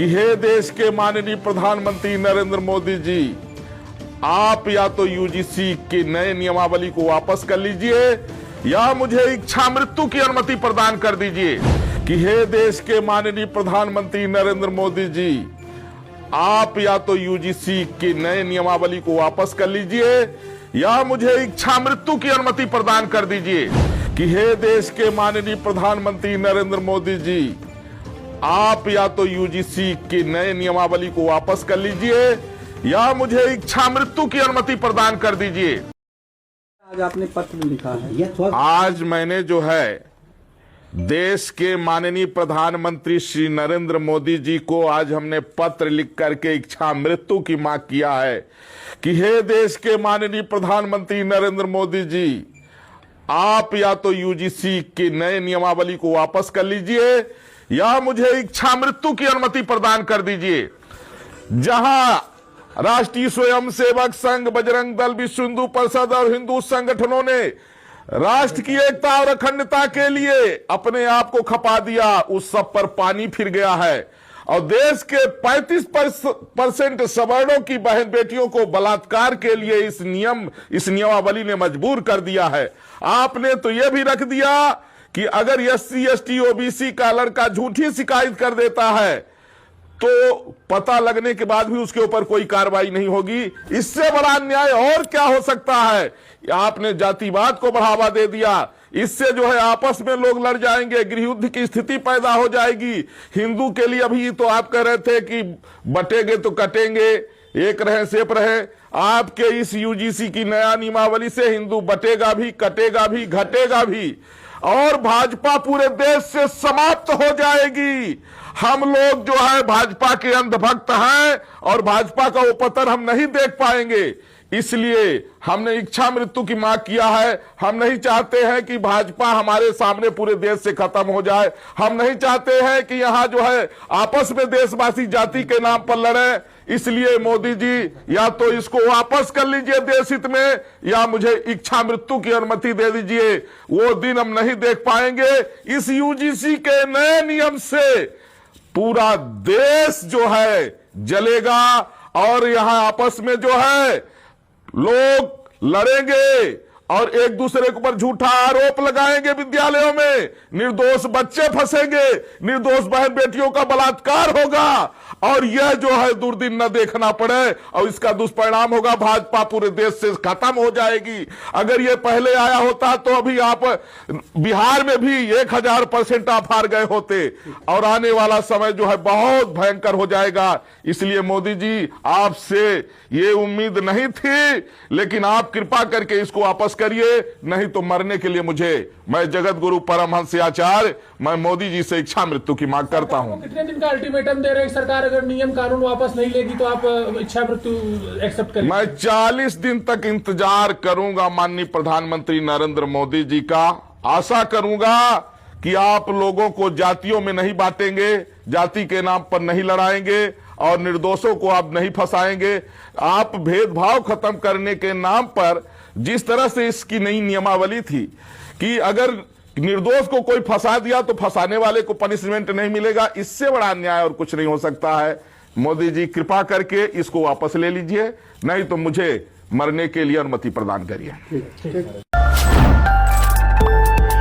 कि हे देश के माननीय प्रधानमंत्री नरेंद्र मोदी जी, आप या तो यूजीसी के नए नियमावली को वापस कर लीजिए या मुझे इच्छा मृत्यु की अनुमति प्रदान कर दीजिए। कि हे देश के माननीय प्रधानमंत्री नरेंद्र मोदी जी, आप या तो यूजीसी के नए नियमावली को वापस कर लीजिए या मुझे इच्छा मृत्यु की अनुमति प्रदान कर दीजिए। कि हे देश के माननीय प्रधानमंत्री नरेंद्र मोदी जी, आप या तो यूजीसी के नए नियमावली को वापस कर लीजिए या मुझे इच्छा मृत्यु की अनुमति प्रदान कर दीजिए। आज आपने पत्र लिखा है। आज मैंने जो है देश के माननीय प्रधानमंत्री श्री नरेंद्र मोदी जी को आज हमने पत्र लिख करके इच्छा मृत्यु की मांग किया है कि हे देश के माननीय प्रधानमंत्री नरेंद्र मोदी जी, आप या तो यूजीसी के नए नियमावली को वापस कर लीजिए या मुझे इच्छा मृत्यु की अनुमति प्रदान कर दीजिए। जहां राष्ट्रीय स्वयंसेवक संघ, बजरंग दल, विश्व हिंदू परिषद और हिंदू संगठनों ने राष्ट्र की एकता और अखंडता के लिए अपने आप को खपा दिया, उस सब पर पानी फिर गया है और देश के 35% सवर्णों की बहन बेटियों को बलात्कार के लिए इस नियमावली ने मजबूर कर दिया है। आपने तो यह भी रख दिया कि अगर SC, ST, OBC का लड़का झूठी शिकायत कर देता है तो पता लगने के बाद भी उसके ऊपर कोई कार्रवाई नहीं होगी। इससे बड़ा अन्याय और क्या हो सकता है? आपने जातिवाद को बढ़ावा दे दिया। इससे जो है आपस में लोग लड़ जाएंगे, गृह युद्ध की स्थिति पैदा हो जाएगी। हिंदू के लिए अभी तो आप कह रहे थे कि बटेंगे तो कटेंगे, एक रहे सेप रहे। आपके इस यूजीसी की नया नियमावली से हिंदू बटेगा भी, कटेगा भी, घटेगा भी और भाजपा पूरे देश से समाप्त हो जाएगी। हम लोग जो है भाजपा के अंधभक्त हैं और भाजपा का वो पतन हम नहीं देख पाएंगे। इसलिए हमने इच्छा मृत्यु की मांग किया है। हम नहीं चाहते हैं कि भाजपा हमारे सामने पूरे देश से खत्म हो जाए। हम नहीं चाहते हैं कि यहां जो है आपस में देशवासी जाति के नाम पर लड़े। इसलिए मोदी जी या तो इसको वापस कर लीजिए देश हित में या मुझे इच्छा मृत्यु की अनुमति दे दीजिए। वो दिन हम नहीं देख पाएंगे। इस यूजीसी के नए नियम से पूरा देश जो है जलेगा और यहां आपस में जो है लोग लड़ेंगे और एक दूसरे के ऊपर झूठा आरोप लगाएंगे। विद्यालयों में निर्दोष बच्चे फंसेंगे, निर्दोष बहन बेटियों का बलात्कार होगा और यह जो है दुर्दिन न देखना पड़े और इसका दुष्परिणाम होगा, भाजपा पूरे देश से खत्म हो जाएगी। अगर ये पहले आया होता तो अभी आप बिहार में भी 1000% आप हार गए होते और आने वाला समय जो है बहुत भयंकर हो जाएगा। इसलिए मोदी जी, आपसे ये उम्मीद नहीं थी, लेकिन आप कृपा करके इसको वापस करिए, नहीं तो मरने के लिए मैं जगत गुरु परमहंस आचार्य, मैं मोदी जी से इच्छा मृत्यु की मांग करता हूं। कितने दिन का अल्टीमेटम दे रहे हैं सरकार? अगर नियम कानून वापस नहीं लेगी तो आप इच्छा मृत्यु एक्सेप्ट करेंगे? मैं 40 दिन तक इंतजार करूंगा माननीय प्रधानमंत्री नरेंद्र मोदी जी का। आशा करूंगा कि आप लोगों को जातियों में नहीं बांटेंगे, जाति के नाम पर नहीं लड़ाएंगे और निर्दोषों को आप नहीं फंसाएंगे। आप भेदभाव खत्म करने के नाम पर जिस तरह से इसकी नई नियमावली थी कि अगर निर्दोष को कोई फंसा दिया तो फंसाने वाले को पनिशमेंट नहीं मिलेगा, इससे बड़ा अन्याय और कुछ नहीं हो सकता है। मोदी जी, कृपा करके इसको वापस ले लीजिए, नहीं तो मुझे मरने के लिए अनुमति प्रदान करिए।